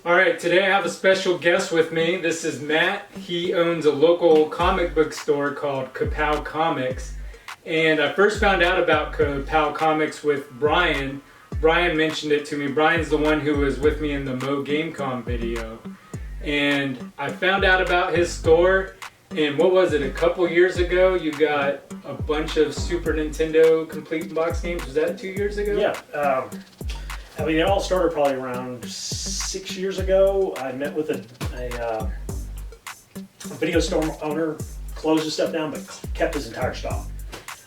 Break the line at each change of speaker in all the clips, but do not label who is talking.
All right, today I have a special guest with me. This is Matt. He owns a local comic book store called Kapow Comics. And I first found out about Kapow Comics with Brian. Brian mentioned it to me. Brian's the one who was with me in the Mo GameCom video. And I found out about his store, and what was it, a couple years ago you got a bunch of Super Nintendo complete box games? Was that 2 years ago?
Yeah. I mean, it all started probably around 6 years ago. I met with a video store owner, closed his stuff down, but kept his entire stock.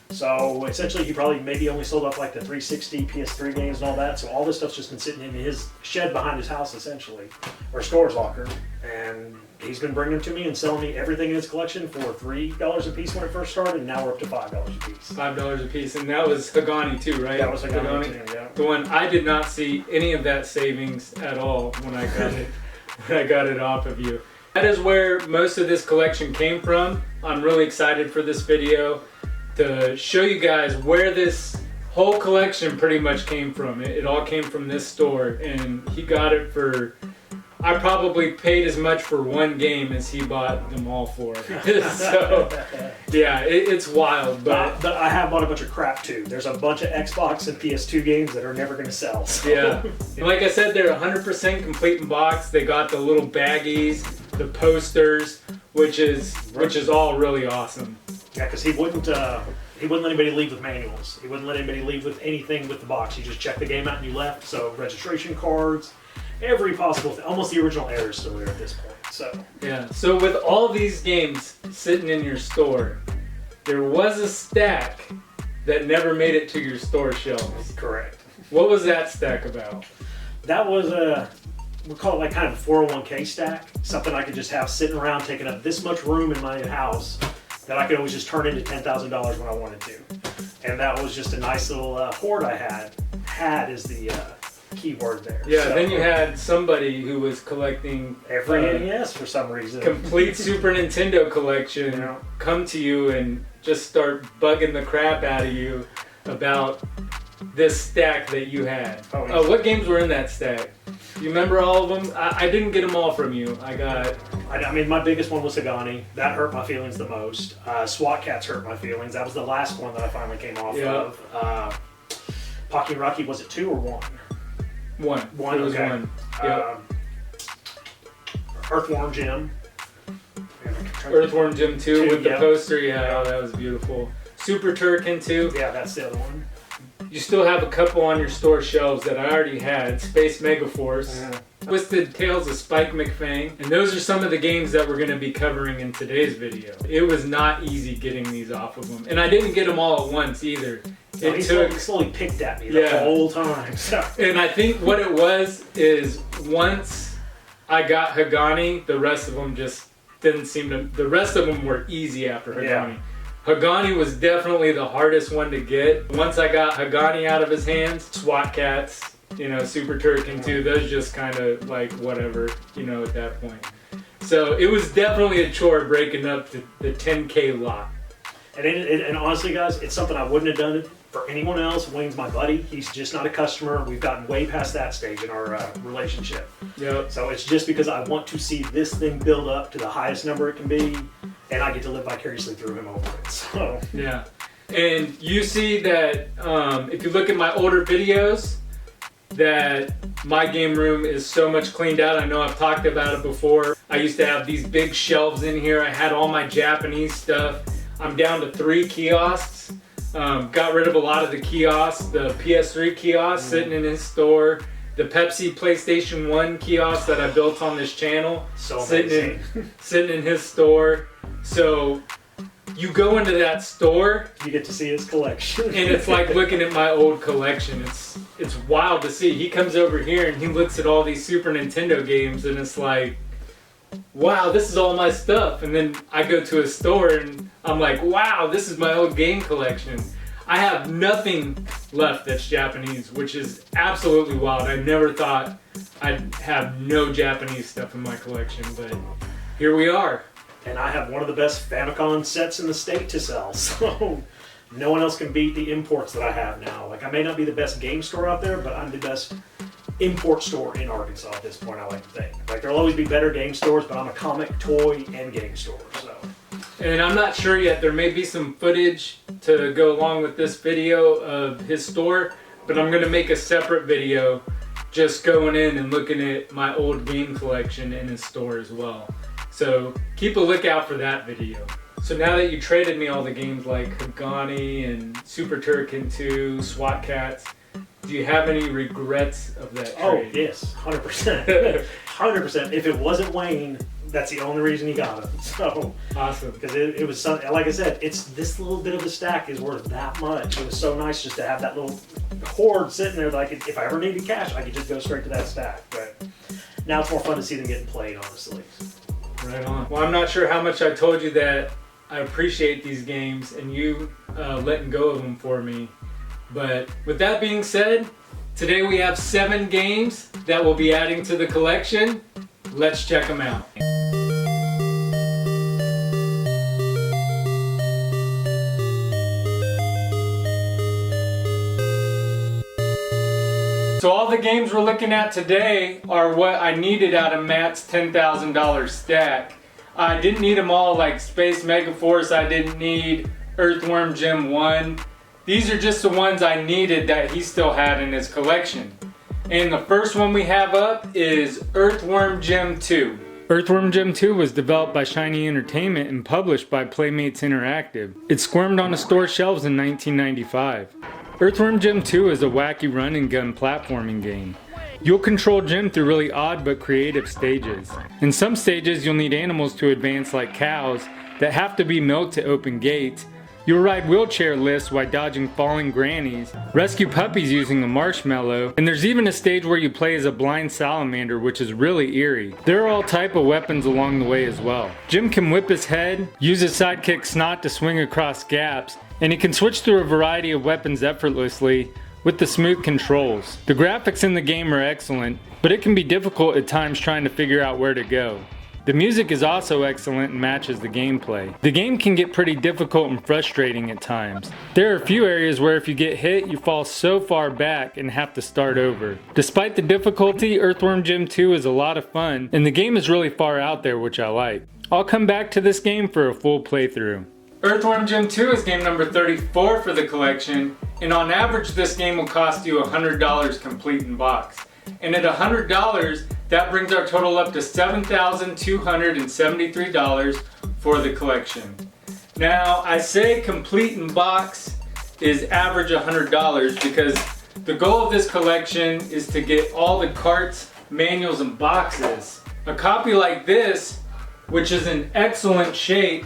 So essentially, he probably maybe only sold off like the 360, PS3 games and all that. So all this stuff's just been sitting in his shed behind his house, essentially, or storage locker. And he's been bringing them to me and selling me everything in his collection for $3 a piece when it first started, and now we're up to $5 a piece.
$5 a piece, and that was Hagani too, right?
That was Hagane too, yeah.
The one I did not see any of that savings at all when I got it. When I got it off of you. That is where most of this collection came from. I'm really excited for this video to show you guys where this whole collection pretty much came from. It all came from this store, and he got it for, I probably paid as much for one game as he bought them all for. So yeah, it's wild. But
I have bought a bunch of crap too. There's a bunch of Xbox and PS2 games that are never going to sell. So.
Yeah, and like I said, they're 100% complete in box. They got the little baggies, the posters, which is all really awesome.
Yeah, because he wouldn't let anybody leave with manuals. He wouldn't let anybody leave with anything with the box. You just check the game out and you left. So registration cards, every possible thing. Almost the original era is still there at this point. So
yeah. So with all these games sitting in your store, there was a stack that never made it to your store shelves.
Correct.
What was that stack about?
That was we call it like kind of a 401k stack. Something I could just have sitting around taking up this much room in my house that I could always just turn into $10,000 when I wanted to. And that was just a nice little hoard I had. Had is the key word there.
Yeah,
so,
then you had somebody who was collecting
every NES for some reason.
Complete Super Nintendo collection come to you and just start bugging the crap out of you about this stack that you had. What games were in that stack? You remember all of them? I didn't get them all from you.
I mean, my biggest one was Hagani. That hurt my feelings the most. SWAT Cats hurt my feelings. That was the last one that I finally came off of. Pocky and Rocky, was it 2 or 1?
One. It was
okay.
1. Yep.
Earthworm Gem.
Earthworm Gem 2 with the poster. Yeah,
yeah.
Oh, that was beautiful. Super Turrican 2.
Yeah, that's the other one.
You still have a couple on your store shelves that I already had. Space Megaforce, Twisted Tales of Spike McFang, and those are some of the games that we're going to be covering in today's video. It was not easy getting these off of them, and I didn't get them all at once either.
He slowly picked at me the whole time. So.
And I think what it was is once I got Hagani, the rest of them just didn't seem to. The rest of them were easy after Hagani. Yeah. Hagani was definitely the hardest one to get. Once I got Hagani out of his hands, SWAT Cats, Super Turrican 2, those just kind of like whatever, at that point. So it was definitely a chore breaking up the 10K lot.
And honestly, guys, it's something I wouldn't have done for anyone else. Wayne's my buddy. He's just not a customer. We've gotten way past that stage in our relationship.
Yep.
So it's just because I want to see this thing build up to the highest number it can be, and I get to live vicariously through him over it. So
yeah. And you see that if you look at my older videos, that my game room is so much cleaned out. I know I've talked about it before. I used to have these big shelves in here. I had all my Japanese stuff. I'm down to 3 kiosks. Got rid of a lot of the kiosks. The PS3 kiosk sitting in his store. The Pepsi PlayStation 1 kiosk that I built on this channel. Sitting in his store. So you go into that store,
you get to see his collection.
And it's like looking at my old collection. It's wild to see. He comes over here and he looks at all these Super Nintendo games, and it's like, wow, this is all my stuff. And then I go to a store and I'm like, wow, this is my old game collection. I have nothing left that's Japanese, which is absolutely wild. I never thought I'd have no Japanese stuff in my collection, but here we are.
And I have one of the best Famicom sets in the state to sell, so no one else can beat the imports that I have now. Like, I may not be the best game store out there, but I'm the best import store in Arkansas at this point, I like to think. Like, there'll always be better game stores, but I'm a comic, toy, and game store, so.
And I'm not sure yet, there may be some footage to go along with this video of his store, but I'm gonna make a separate video just going in and looking at my old game collection in his store as well. So keep a lookout for that video. So now that you traded me all the games like Hagani and Super Turrican 2, SWAT Cats, do you have any regrets of that trade?
Oh, yes, 100%. 100%. If it wasn't Wayne, that's the only reason he got it. So
awesome.
Because it was something, like I said, it's this little bit of a stack is worth that much. It was so nice just to have that little hoard sitting there. Like, if I ever needed cash, I could just go straight to that stack. But now it's more fun to see them getting played, honestly.
Right on. Well, I'm not sure how much I told you that I appreciate these games and you letting go of them for me. But with that being said, today we have 7 games that we'll be adding to the collection. Let's check them out. So all the games we're looking at today are what I needed out of Matt's $10,000 stack. I didn't need them all, like Space Megaforce. I didn't need Earthworm Gem 1. These are just the ones I needed that he still had in his collection. And the first one we have up is Earthworm Gem 2. Earthworm Gem 2 was developed by Shiny Entertainment and published by Playmates Interactive. It squirmed on the store shelves in 1995. Earthworm Gem 2 is a wacky run and gun platforming game. You'll control Gem through really odd but creative stages. In some stages you'll need animals to advance like cows that have to be milked to open gates. You'll ride wheelchair lifts while dodging falling grannies, rescue puppies using a marshmallow, and there's even a stage where you play as a blind salamander, which is really eerie. There are all type of weapons along the way as well. Jim can whip his head, use his sidekick Snot to swing across gaps, and he can switch through a variety of weapons effortlessly with the smooth controls. The graphics in the game are excellent, but it can be difficult at times trying to figure out where to go. The music is also excellent and matches the gameplay. The game can get pretty difficult and frustrating at times. There are a few areas where if you get hit, you fall so far back and have to start over. Despite the difficulty, Earthworm Gem 2 is a lot of fun, and the game is really far out there, which I like. I'll come back to this game for a full playthrough. Earthworm Gem 2 is game number 34 for the collection, and on average this game will cost you $100 complete in box. And at $100, that brings our total up to $7,273 for the collection. Now, I say complete in box is average $100 because the goal of this collection is to get all the carts, manuals, and boxes. A copy like this, which is in excellent shape,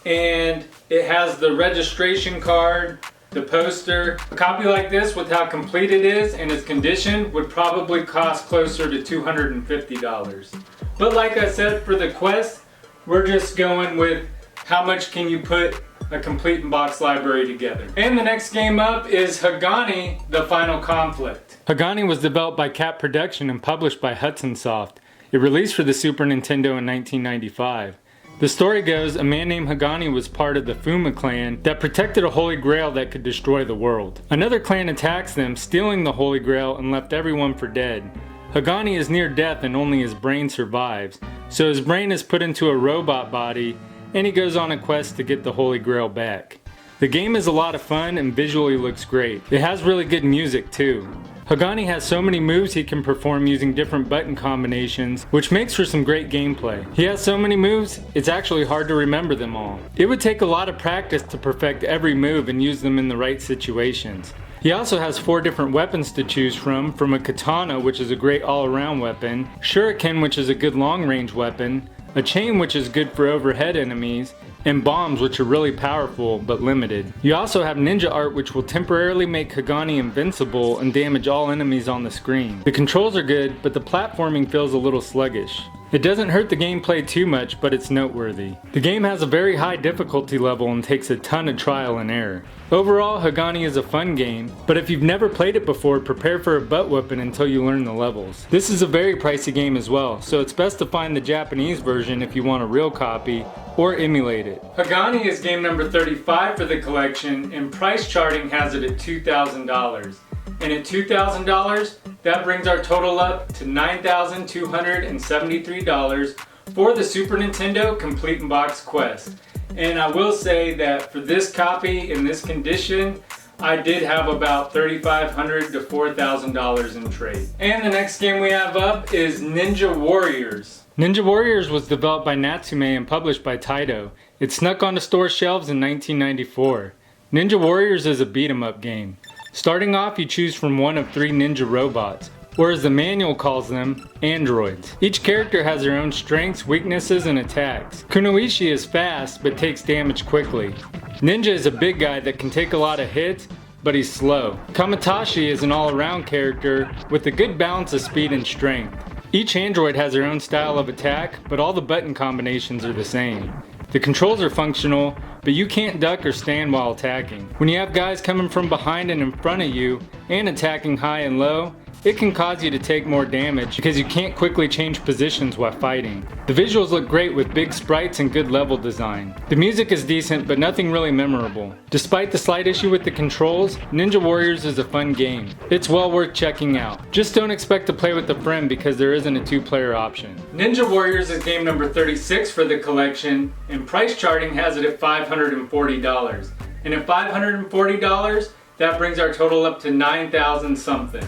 and it has the registration card, the poster. A copy like this with how complete it is and its condition would probably cost closer to $250. But like I said, for the quest, we're just going with how much can you put a complete in-box library together. And the next game up is Hagani, The Final Conflict. Hagani was developed by Cat Production and published by Hudson Soft. It released for the Super Nintendo in 1995. The story goes, a man named Hagani was part of the Fuma clan that protected a holy grail that could destroy the world. Another clan attacks them, stealing the holy grail and left everyone for dead. Hagani is near death and only his brain survives, so his brain is put into a robot body and he goes on a quest to get the holy grail back. The game is a lot of fun and visually looks great. It has really good music too. Hagani has so many moves he can perform using different button combinations, which makes for some great gameplay. He has so many moves, it's actually hard to remember them all. It would take a lot of practice to perfect every move and use them in the right situations. He also has 4 different weapons to choose from a katana, which is a great all-around weapon, shuriken, which is a good long-range weapon, a chain, which is good for overhead enemies, and bombs, which are really powerful but limited. You also have ninja art, which will temporarily make Hagani invincible and damage all enemies on the screen. The controls are good, but the platforming feels a little sluggish. It doesn't hurt the gameplay too much, but it's noteworthy. The game has a very high difficulty level and takes a ton of trial and error. Overall, Hagani is a fun game, but if you've never played it before, prepare for a butt whooping until you learn the levels. This is a very pricey game as well, so it's best to find the Japanese version if you want a real copy, or emulate it. Hagani is game number 35 for the collection, and price charting has it at $2,000. And at $2,000, That brings our total up to $9,273 for the Super Nintendo Complete in Box Quest. And I will say that for this copy in this condition, I did have about $3,500 to $4,000 in trade. And the next game we have up is Ninja Warriors. Ninja Warriors was developed by Natsume and published by Taito. It snuck onto store shelves in 1994. Ninja Warriors is a beat-em-up game. Starting off, you choose from one of 3 ninja robots, or as the manual calls them, androids. Each character has their own strengths, weaknesses, and attacks. Kunoichi is fast, but takes damage quickly. Ninja is a big guy that can take a lot of hits, but he's slow. Kamatashi is an all-around character with a good balance of speed and strength. Each android has their own style of attack, but all the button combinations are the same. The controls are functional, but you can't duck or stand while attacking. When you have guys coming from behind and in front of you, and attacking high and low, it can cause you to take more damage because you can't quickly change positions while fighting. The visuals look great with big sprites and good level design. The music is decent, but nothing really memorable. Despite the slight issue with the controls, Ninja Warriors is a fun game. It's well worth checking out. Just don't expect to play with a friend because there isn't a 2-player option. Ninja Warriors is game number 36 for the collection, and price charting has it at $540. And at $540, that brings our total up to $9,000 something.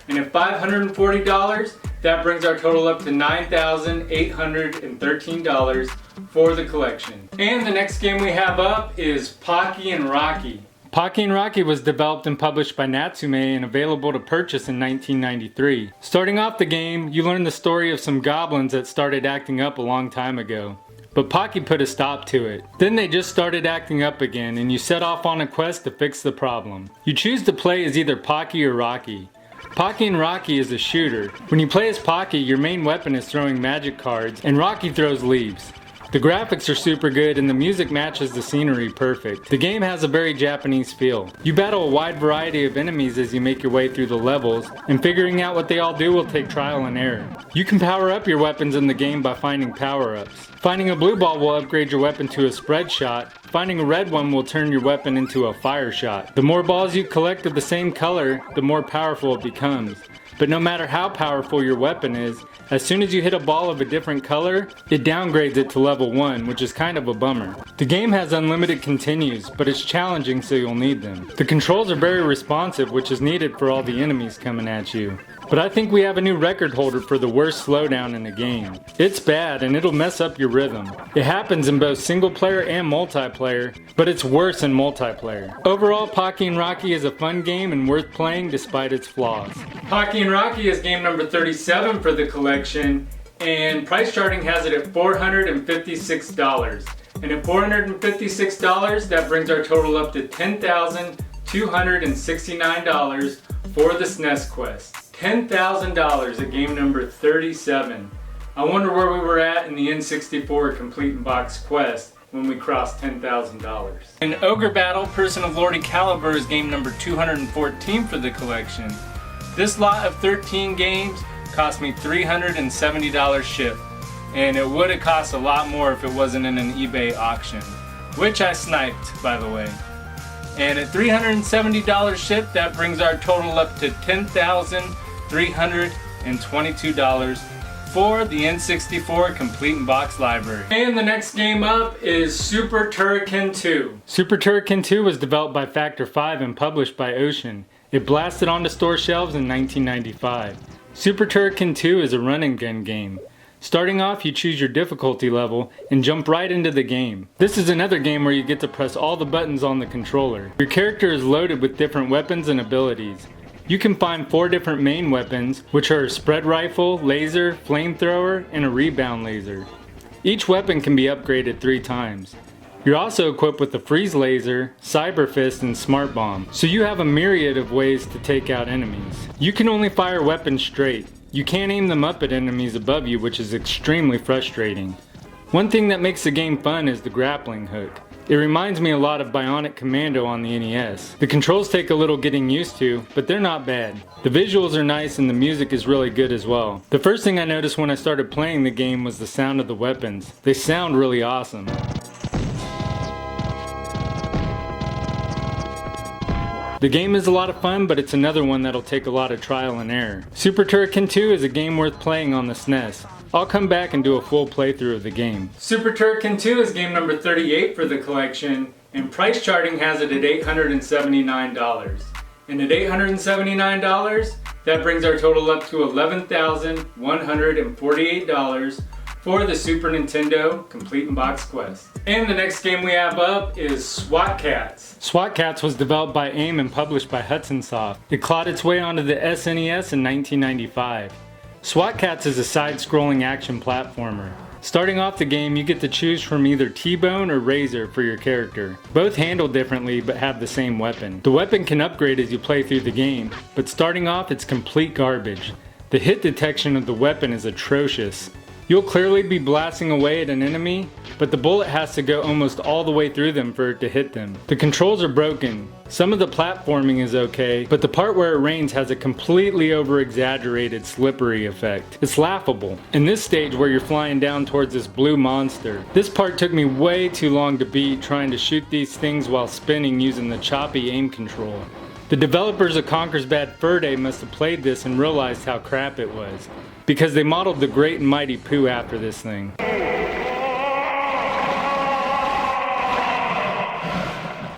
And at $540, that brings our total up to $9,813 for the collection. And the next game we have up is Pocky and Rocky. Pocky and Rocky was developed and published by Natsume and available to purchase in 1993. Starting off the game, you learn the story of some goblins that started acting up a long time ago. But Pocky put a stop to it. Then they just started acting up again, and you set off on a quest to fix the problem. You choose to play as either Pocky or Rocky. Pocky and Rocky is a shooter. When you play as Pocky, your main weapon is throwing magic cards, and Rocky throws leaves. The graphics are super good and the music matches the scenery perfect. The game has a very Japanese feel. You battle a wide variety of enemies as you make your way through the levels, and figuring out what they all do will take trial and error. You can power up your weapons in the game by finding power-ups. Finding a blue ball will upgrade your weapon to a spread shot. Finding a red one will turn your weapon into a fire shot. The more balls you collect of the same color, the more powerful it becomes. But no matter how powerful your weapon is, as soon as you hit a ball of a different color, it downgrades it to level 1, which is kind of a bummer. The game has unlimited continues, but it's challenging so you'll need them. The controls are very responsive, which is needed for all the enemies coming at you. But I think we have a new record holder for the worst slowdown in the game. It's bad and it'll mess up your rhythm. It happens in both single player and multiplayer, but it's worse in multiplayer. Overall, Pocky and Rocky is a fun game and worth playing despite its flaws. Pocky and Rocky is game number 37 for the collection, and price charting has it at $456. And at $456, that brings our total up to $10,269 for the SNES Quest. $10,000 at game number 37. I wonder where we were at in the N64 Complete in Box Quest when we crossed $10,000. And Ogre Battle Person of Lordy Caliber is game number 214 for the collection. This lot of 13 games cost me $370 shipped, and it would have cost a lot more if it wasn't in an eBay auction, which I sniped, by the way. And at $370 shipped, that brings our total up to $10,322 for the N64 Complete in Box Library. And the next game up is Super Turrican 2. Super Turrican 2 was developed by Factor 5 and published by Ocean. It blasted onto store shelves in 1995. Super Turrican 2 is a run and gun game. Starting off, you choose your difficulty level and jump right into the game. This is another game where you get to press all the buttons on the controller. Your character is loaded with different weapons and abilities. You can find 4 different main weapons, which are a spread rifle, laser, flamethrower, and a rebound laser. Each weapon can be upgraded 3 times. You're also equipped with the freeze laser, cyber fist, and smart bomb, so you have a myriad of ways to take out enemies. You can only fire weapons straight. You can't aim them up at enemies above you, which is extremely frustrating. One thing that makes the game fun is the grappling hook. It reminds me a lot of Bionic Commando on the NES. The controls take a little getting used to, but they're not bad. The visuals are nice and the music is really good as well. The first thing I noticed when I started playing the game was the sound of the weapons. They sound really awesome. The The game is a lot of fun, but it's another one that'll take a lot of trial and error. Super Turrican 2 is a game worth playing on the SNES. I'll come back and do a full playthrough of the game. Super Turrican 2 is game number 38 for the collection, and price charting has it at $879. And at $879, that brings our total up to $11,148 for the Super Nintendo Complete in Box Quest. And the next game we have up is SWAT Cats. SWAT Cats was developed by AIM and published by Hudson Soft. It clawed its way onto the SNES in 1995. SWAT Cats is a side-scrolling action platformer. Starting off the game, you get to choose from either T-Bone or Razor for your character. Both handle differently but have the same weapon. The weapon can upgrade as you play through the game, but starting off it's complete garbage. The hit detection of the weapon is atrocious. You'll clearly be blasting away at an enemy, but the bullet has to go almost all the way through them for it to hit them. The controls are broken. Some of the platforming is okay, but the part where it rains has a completely over-exaggerated slippery effect. It's laughable. In this stage where you're flying down towards this blue monster, this part took me way too long to beat trying to shoot these things while spinning using the choppy aim control. The developers of Conker's Bad Fur Day must have played this and realized how crap it was, because they modeled the Great and Mighty Pooh after this thing.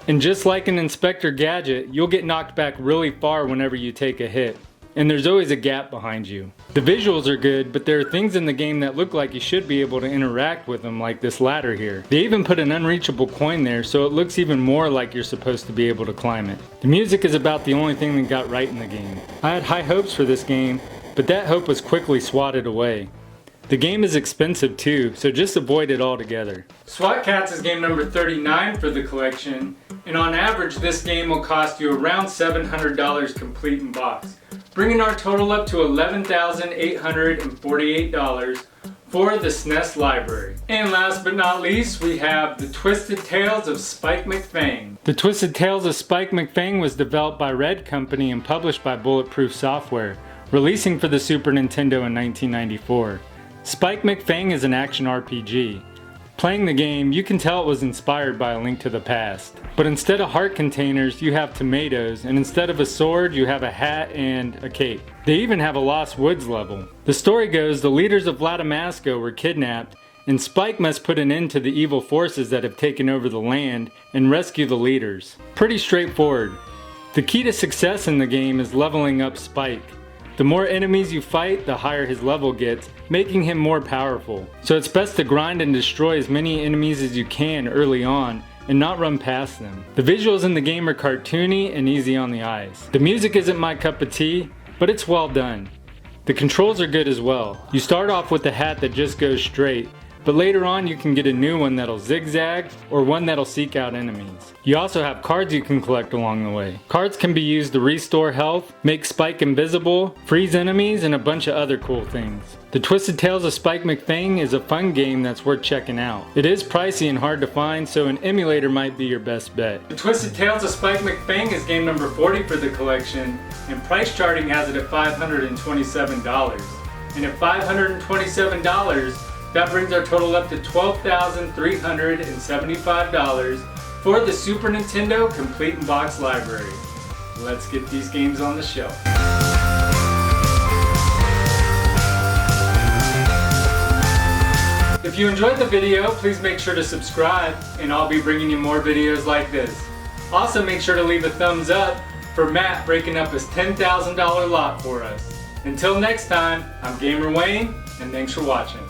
And just like an Inspector Gadget, you'll get knocked back really far whenever you take a hit, and there's always a gap behind you. The visuals are good, but there are things in the game that look like you should be able to interact with them, like this ladder here. They even put an unreachable coin there, so it looks even more like you're supposed to be able to climb it. The music is about the only thing that got right in the game. I had high hopes for this game, but that hope was quickly swatted away. The game is expensive too, so just avoid it altogether. SWAT Cats is game number 39 for the collection, and on average this game will cost you around $700 complete in box, bringing our total up to $11,848 for the SNES library. And last but not least, we have The Twisted Tales of Spike McFang. The Twisted Tales of Spike McFang was developed by Red Company and published by Bulletproof Software, releasing for the Super Nintendo in 1994. Spike McFang is an action RPG. Playing the game, you can tell it was inspired by A Link to the Past. But instead of heart containers, you have tomatoes, and instead of a sword, you have a hat and a cape. They even have a Lost Woods level. The story goes the leaders of Vladamasco were kidnapped, and Spike must put an end to the evil forces that have taken over the land and rescue the leaders. Pretty straightforward. The key to success in the game is leveling up Spike. The more enemies you fight, the higher his level gets, making him more powerful. So it's best to grind and destroy as many enemies as you can early on and not run past them. The visuals in the game are cartoony and easy on the eyes. The music isn't my cup of tea, but it's well done. The controls are good as well. You start off with a hat that just goes straight, but later on you can get a new one that'll zigzag or one that'll seek out enemies. You also have cards you can collect along the way. Cards can be used to restore health, make Spike invisible, freeze enemies, and a bunch of other cool things. The Twisted Tales of Spike McFang is a fun game that's worth checking out. It is pricey and hard to find, so an emulator might be your best bet. The Twisted Tales of Spike McFang is game number 40 for the collection, and price charting has it at $527. And at $527, that brings our total up to $12,375 for the Super Nintendo Complete in Box library. Let's get these games on the shelf. If you enjoyed the video, please make sure to subscribe, and I'll be bringing you more videos like this. Also make sure to leave a thumbs up for Matt breaking up his $10,000 lot for us. Until next time, I'm Gamer Wayne, and thanks for watching.